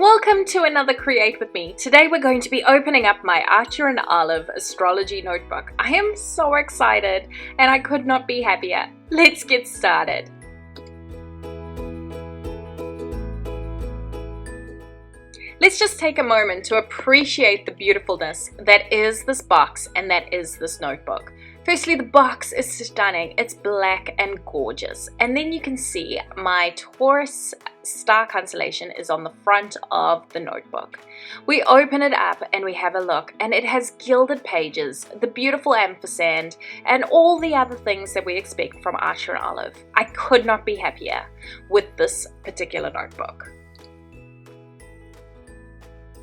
Welcome to another Create With Me. Today we're going to be opening up my Archer and Olive astrology notebook. I am so excited and I could not be happier. Let's get started. Let's just take a moment to appreciate the beautifulness that is this box and that is this notebook. Firstly, the box is stunning. It's black and gorgeous. And then you can see my Taurus star constellation is on the front of the notebook. We open it up and we have a look, and it has gilded pages, the beautiful ampersand, and all the other things that we expect from Archer and Olive. I could not be happier with this particular notebook.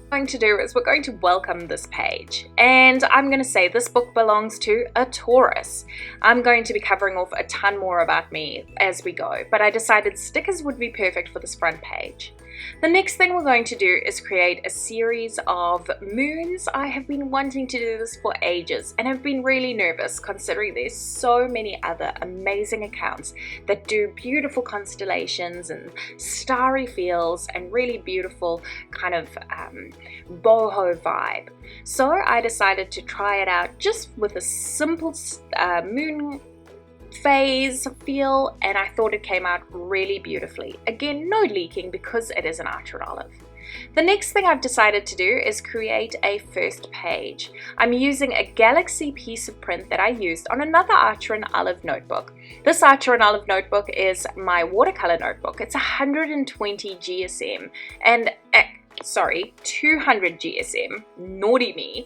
What we're going to do is we're going to welcome this page, and I'm going to say this book belongs to a Taurus. I'm going to be covering off a ton more about me as we go, but I decided stickers would be perfect for this front page. The next thing we're going to do is create a series of moons. I have been wanting to do this for ages and have been really nervous considering there's so many other amazing accounts that do beautiful constellations and starry feels and really beautiful kind of boho vibe. So I decided to try it out just with a simple moon phase feel, and I thought it came out really beautifully. Again, no leaking because it is an Archer Olive. The next thing I've decided to do is create a first page. I'm using a galaxy piece of print that I used on another Archer and Olive notebook. This Archer and Olive notebook is my watercolor notebook. It's 120 GSM and 200 GSM, naughty me.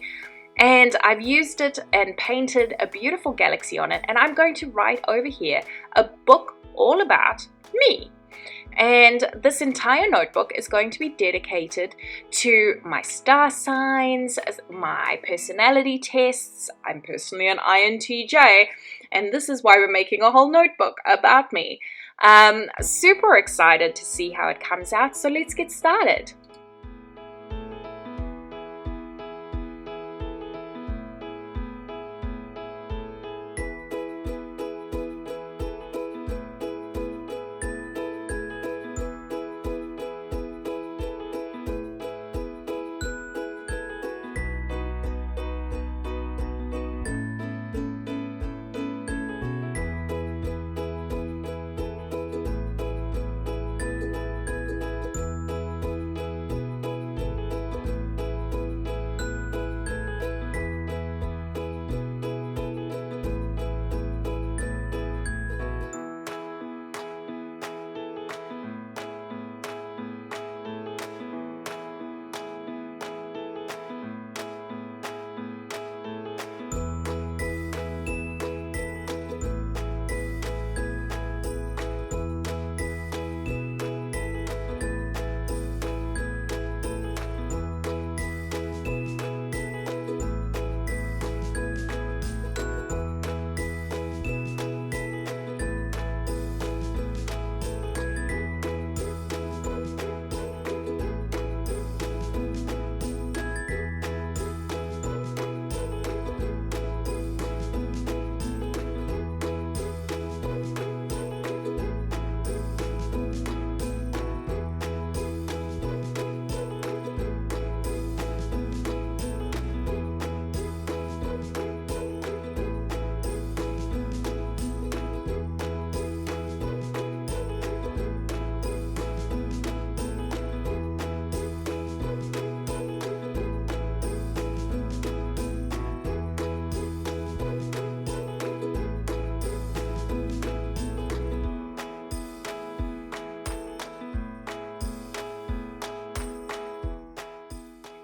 And I've used it and painted a beautiful galaxy on it, and I'm going to write over here a book all about me. And this entire notebook is going to be dedicated to my star signs, my personality tests. I'm personally an INTJ, and this is why we're making a whole notebook about me. Super excited to see how it comes out, so let's get started.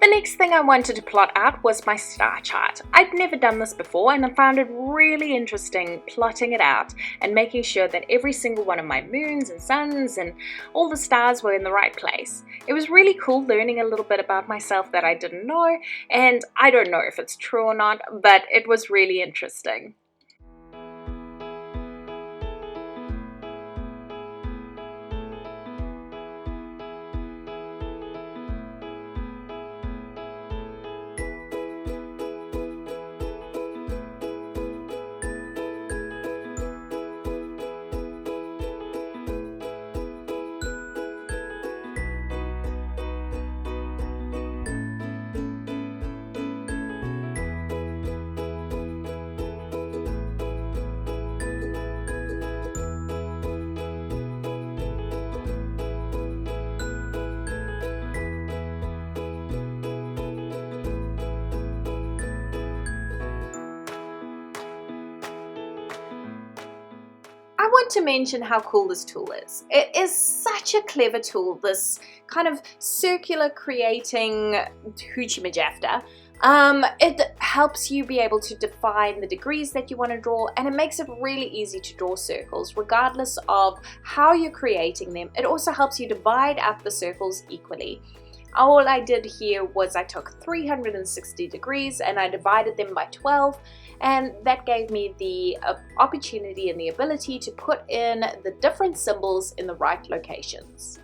The next thing I wanted to plot out was my star chart. I'd never done this before, and I found it really interesting plotting it out and making sure that every single one of my moons and suns and all the stars were in the right place. It was really cool learning a little bit about myself that I didn't know, and I don't know if it's true or not, but it was really interesting. forgot to mention how cool this tool is. It is such a clever tool, this kind of circular creating hoochie majafta. It helps you be able to define the degrees that you want to draw, and it makes it really easy to draw circles regardless of how you're creating them. It also helps you divide up the circles equally. All I did here was I took 360 degrees and I divided them by 12, and that gave me the opportunity and the ability to put in the different symbols in the right locations.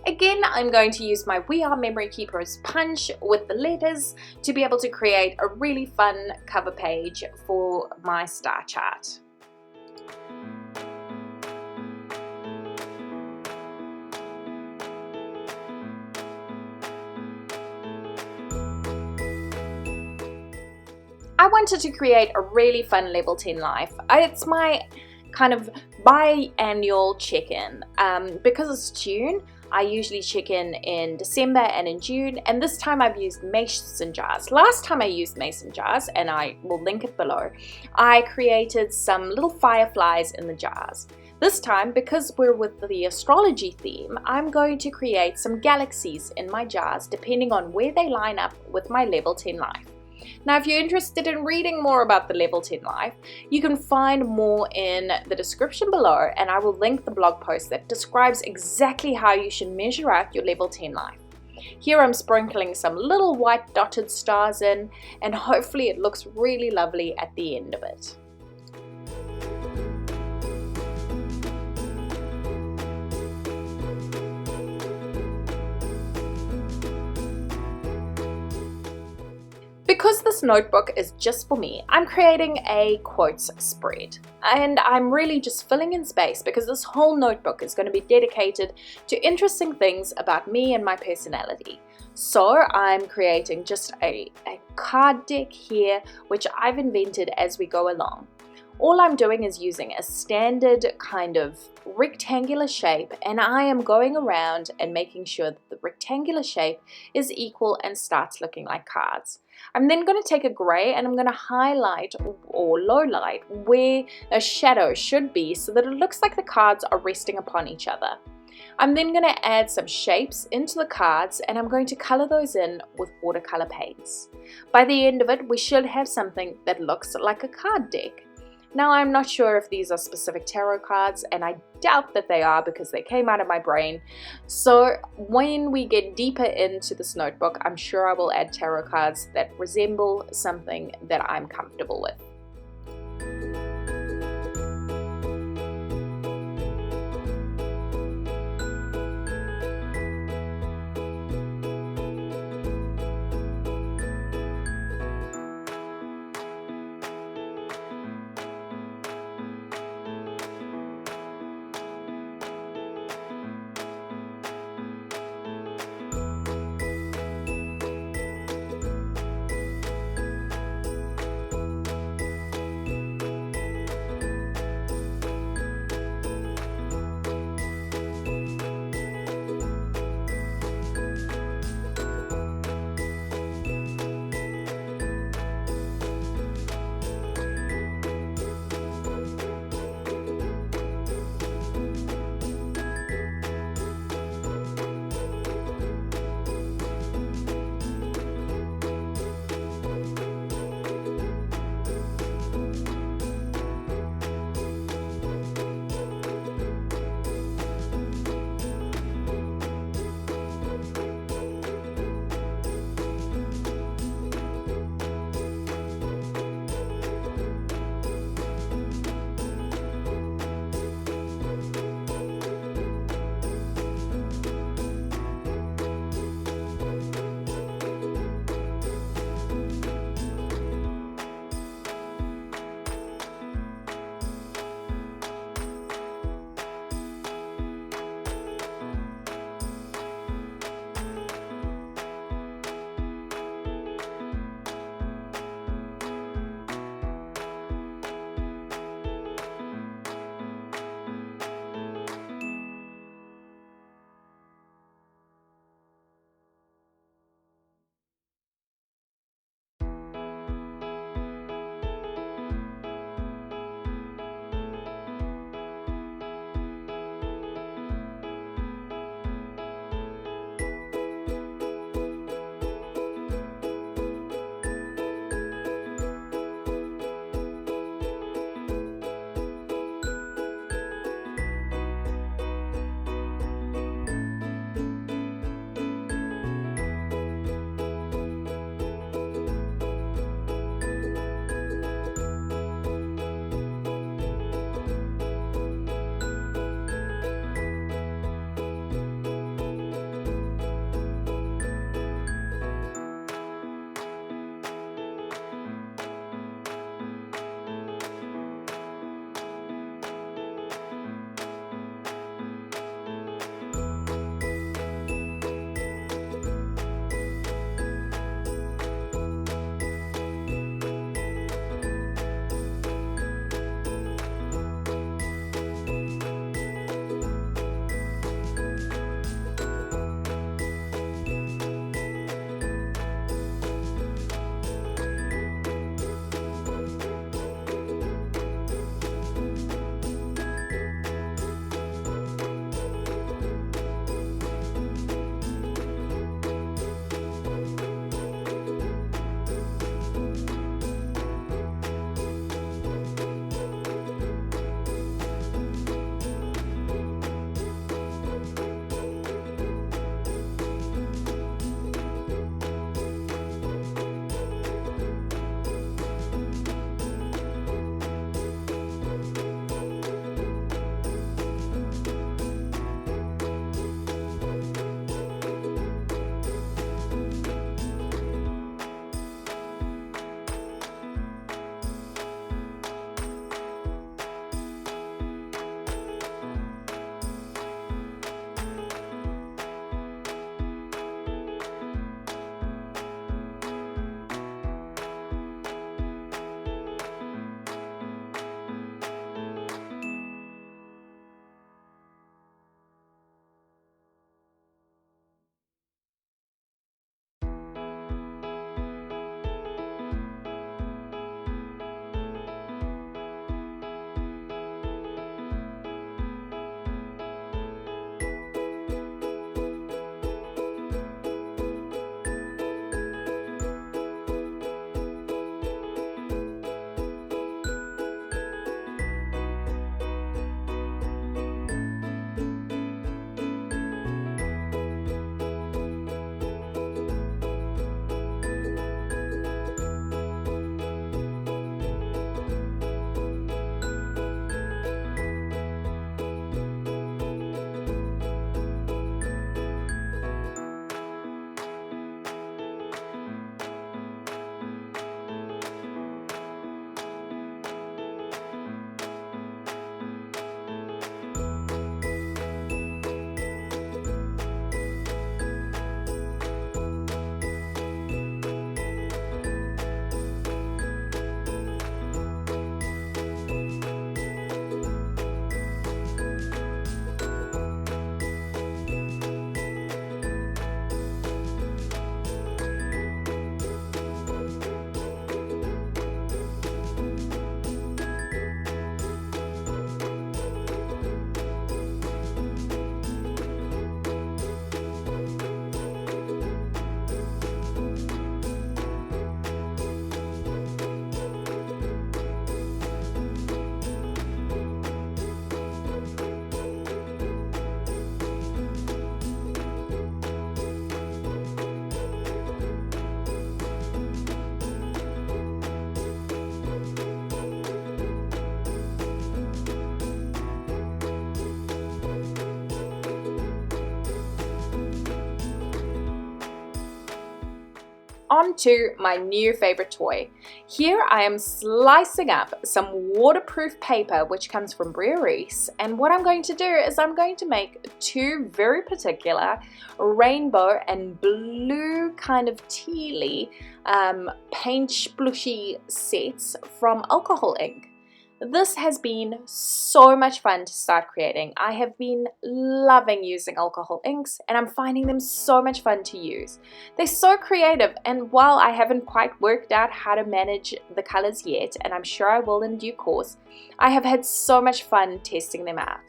Again, I'm going to use my WeReMemory Keepers punch with the letters to be able to create a really fun cover page for my star chart. I wanted to create a really fun level 10 life. It's my kind of biannual check-in. Because it's June, I usually check in December and in June, and this time I've used mason jars. Last time I used mason jars, and I will link it below, I created some little fireflies in the jars. This time, because we're with the astrology theme, I'm going to create some galaxies in my jars depending on where they line up with my level 10 life. Now, if you're interested in reading more about the level 10 life, you can find more in the description below, and I will link the blog post that describes exactly how you should measure out your level 10 life. Here I'm sprinkling some little white dotted stars in, and hopefully it looks really lovely at the end of it. Because this notebook is just for me, I'm creating a quotes spread, and I'm really just filling in space because this whole notebook is going to be dedicated to interesting things about me and my personality. So I'm creating just a card deck here, which I've invented as we go along. All I'm doing is using a standard kind of rectangular shape, and I am going around and making sure that the rectangular shape is equal and starts looking like cards. I'm then going to take a grey and I'm going to highlight or low light where a shadow should be so that it looks like the cards are resting upon each other. I'm then going to add some shapes into the cards, and I'm going to colour those in with watercolor paints. By the end of it, we should have something that looks like a card deck. Now, I'm not sure if these are specific tarot cards, and I doubt that they are because they came out of my brain. So when we get deeper into this notebook, I'm sure I will add tarot cards that resemble something that I'm comfortable with. On to my new favorite toy. Here I am slicing up some waterproof paper which comes from WeRememory, and what I'm going to do is I'm going to make two very particular rainbow and blue kind of tealy paint splooshy sets from alcohol ink. This has been so much fun to start creating. I have been loving using alcohol inks and I'm finding them so much fun to use. They're so creative, and while I haven't quite worked out how to manage the colors yet, and I'm sure I will in due course, I have had so much fun testing them out.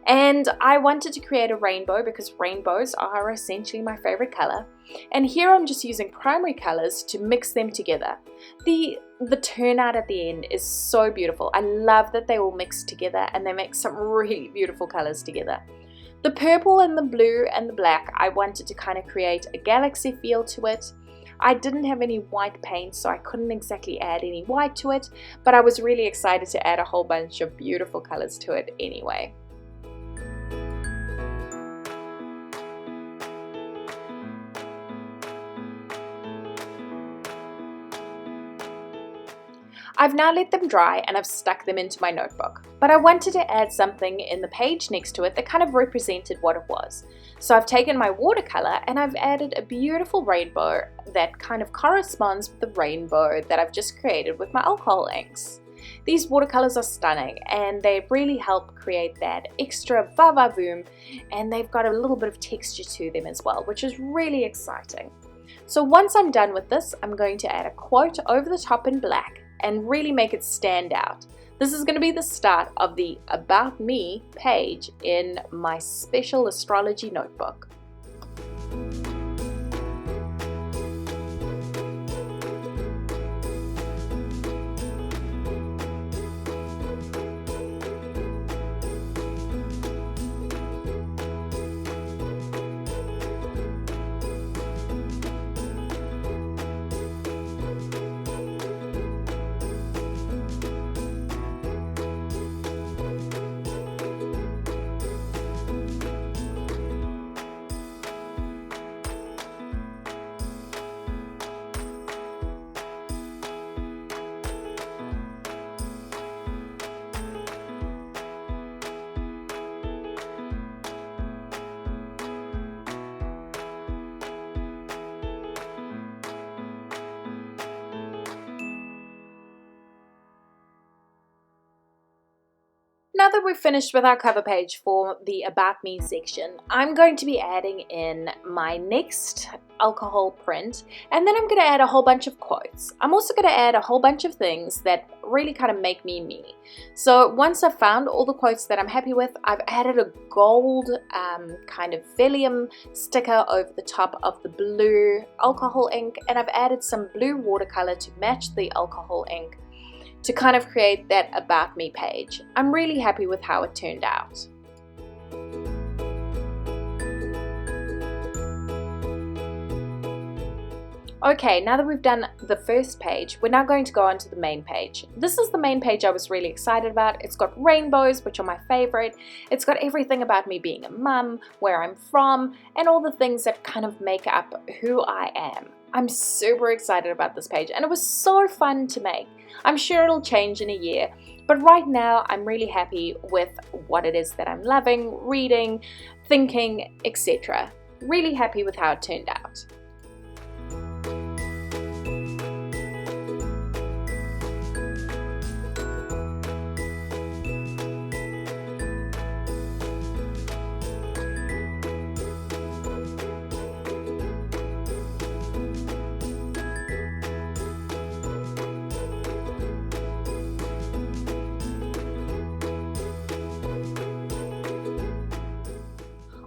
And I wanted to create a rainbow because rainbows are essentially my favorite color. And here I'm just using primary colors to mix them together. The turnout at the end is so beautiful. I love that they all mix together and they make some really beautiful colors together. The purple and the blue and the black, I wanted to kind of create a galaxy feel to it. I didn't have any white paint, so I couldn't exactly add any white to it, but I was really excited to add a whole bunch of beautiful colors to it anyway. I've now let them dry and I've stuck them into my notebook, but I wanted to add something in the page next to it that kind of represented what it was. So I've taken my watercolor and I've added a beautiful rainbow that kind of corresponds with the rainbow that I've just created with my alcohol inks. These watercolors are stunning and they really help create that extra va-va-voom, and they've got a little bit of texture to them as well, which is really exciting. So once I'm done with this, I'm going to add a quote over the top in black and really make it stand out. This is going to be the start of the About Me page in my special astrology notebook. Now that we've finished with our cover page for the About Me section, I'm going to be adding in my next alcohol print, and then I'm going to add a whole bunch of quotes. I'm also going to add a whole bunch of things that really kind of make me me. So once I've found all the quotes that I'm happy with, I've added a gold kind of vellum sticker over the top of the blue alcohol ink, and I've added some blue watercolor to match the alcohol ink to kind of create that About Me page. I'm really happy with how it turned out. Okay, now that we've done the first page, we're now going to go on to the main page. This is the main page I was really excited about. It's got rainbows, which are my favorite. It's got everything about me being a mum, where I'm from, and all the things that kind of make up who I am. I'm super excited about this page, and it was so fun to make. I'm sure it'll change in a year, but right now I'm really happy with what it is that I'm loving, reading, thinking, etc. Really happy with how it turned out.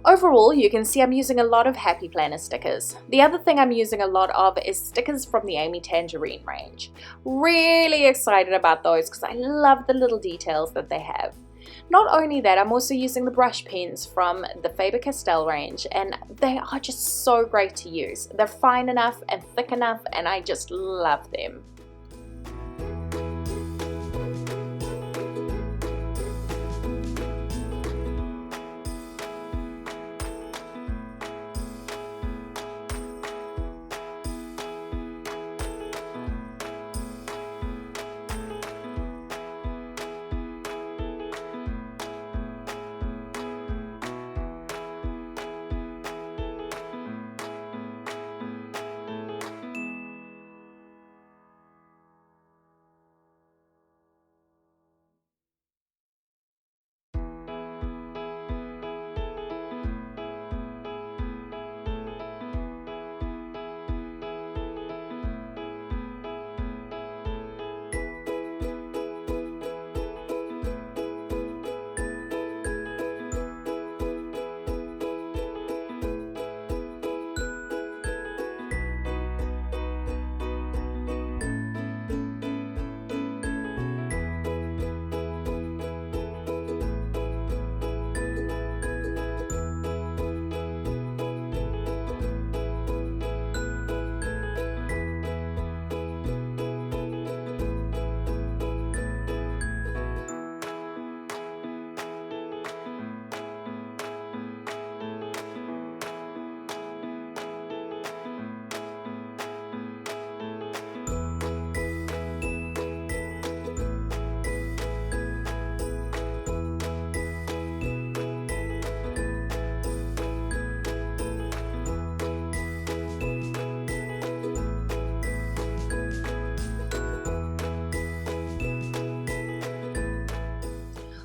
Overall, you can see I'm using a lot of Happy Planner stickers. The other thing I'm using a lot of is stickers from the Amy Tangerine range. Really excited about those because I love the little details that they have. Not only that, I'm also using the brush pens from the Faber-Castell range, and they are just so great to use. They're fine enough and thick enough, and I just love them.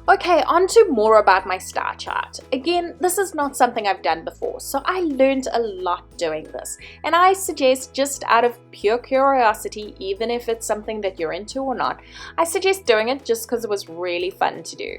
Okay, on to more about my star chart. Again, this is not something I've done before, so I learned a lot doing this. And I suggest, just out of pure curiosity, even if it's something that you're into or not, I suggest doing it just because it was really fun to do.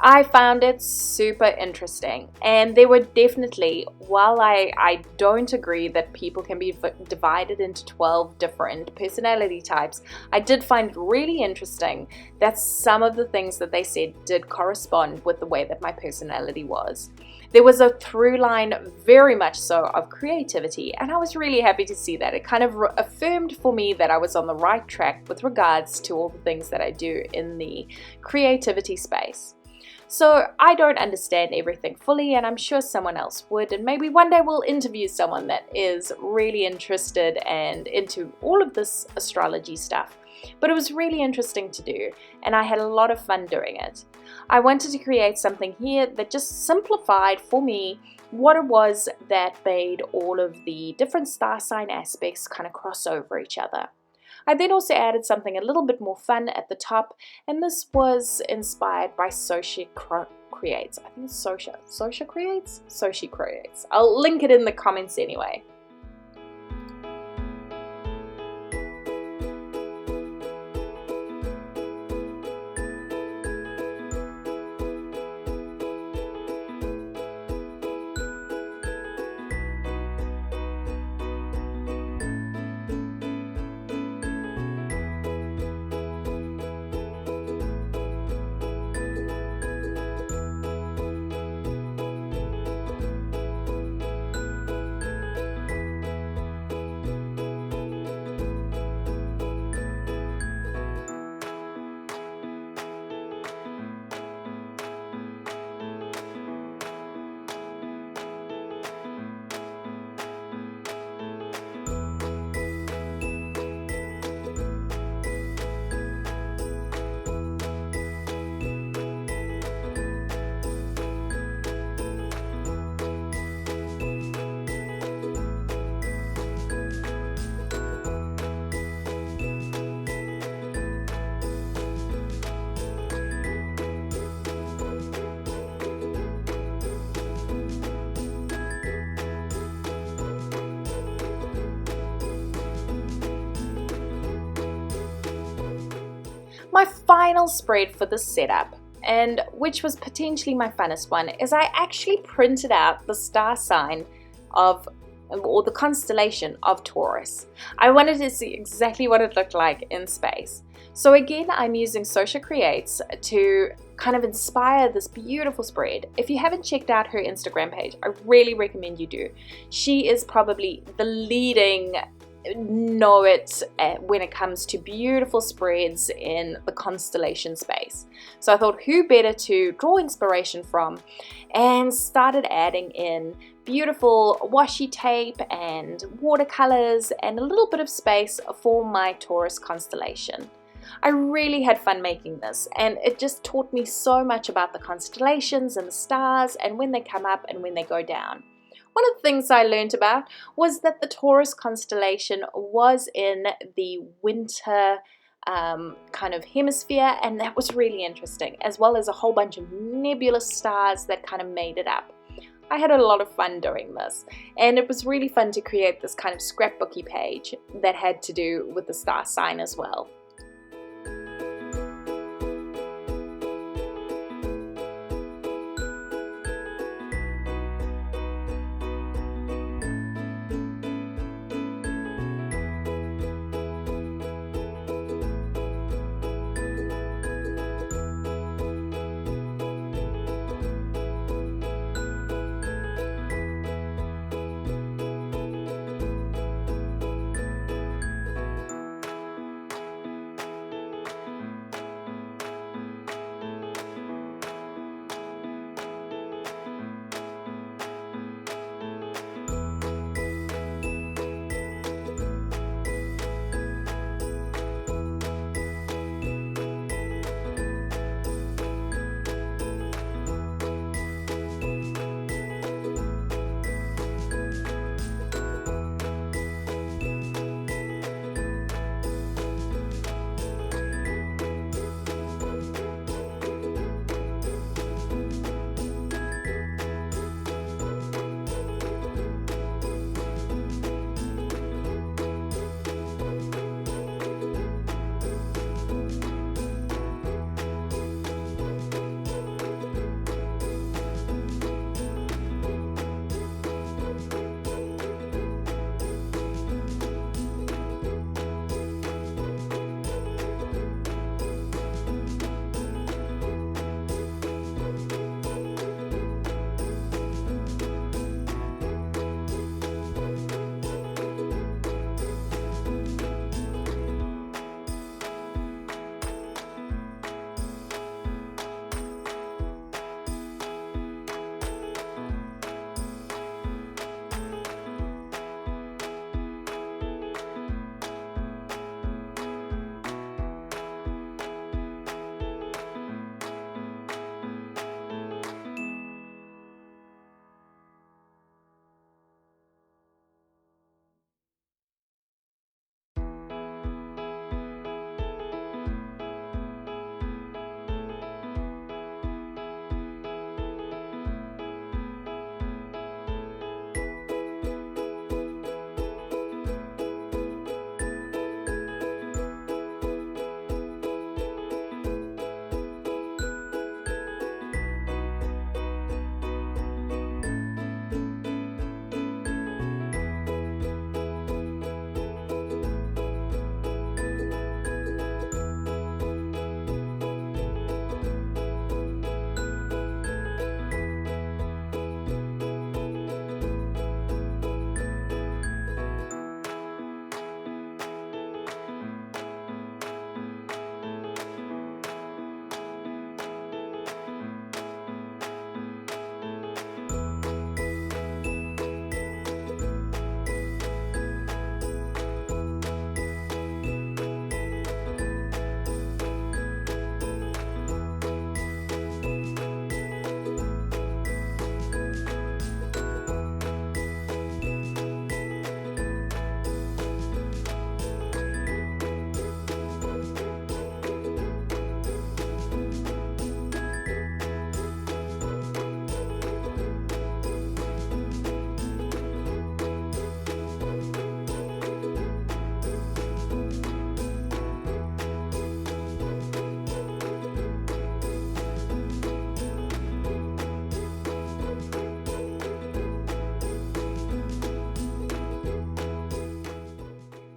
I found it super interesting, and there were definitely, while I don't agree that people can be divided into 12 different personality types, I did find really interesting that some of the things that they said did correspond with the way that my personality was. There was a through line, very much so, of creativity, and I was really happy to see that. It kind of affirmed for me that I was on the right track with regards to all the things that I do in the creativity space. So I don't understand everything fully, and I'm sure someone else would, and maybe one day we'll interview someone that is really interested and into all of this astrology stuff. But it was really interesting to do, and I had a lot of fun doing it. I wanted to create something here that just simplified for me what it was that made all of the different star sign aspects kind of cross over each other. I then also added something a little bit more fun at the top, and this was inspired by Soshi Creates. I think it's Soshi Creates? Soshi Creates. I'll link it in the comments anyway. My final spread for this setup, and which was potentially my funnest one, is I actually printed out the star sign of, or the constellation of Taurus. I wanted to see exactly what it looked like in space. So again, I'm using Soshi Creates to kind of inspire this beautiful spread. If you haven't checked out her Instagram page, I really recommend you do. She is probably the leading when it comes to beautiful spreads in the constellation space. So I thought, who better to draw inspiration from, and started adding in beautiful washi tape and watercolors and a little bit of space for my Taurus constellation. I really had fun making this, and it just taught me so much about the constellations and the stars and when they come up and when they go down. One of the things I learned about was that the Taurus constellation was in the winter kind of hemisphere, and that was really interesting, as well as a whole bunch of nebulous stars that kind of made it up. I had a lot of fun doing this, and it was really fun to create this kind of scrapbooky page that had to do with the star sign as well.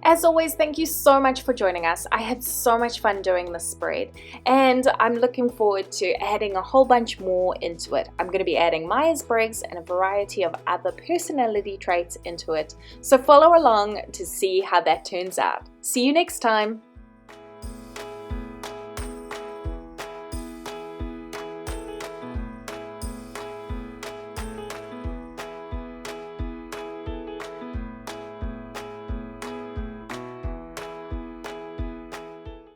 As always, thank you so much for joining us. I had so much fun doing this spread, and I'm looking forward to adding a whole bunch more into it. I'm going to be adding Myers-Briggs and a variety of other personality traits into it, so follow along to see how that turns out. See you next time.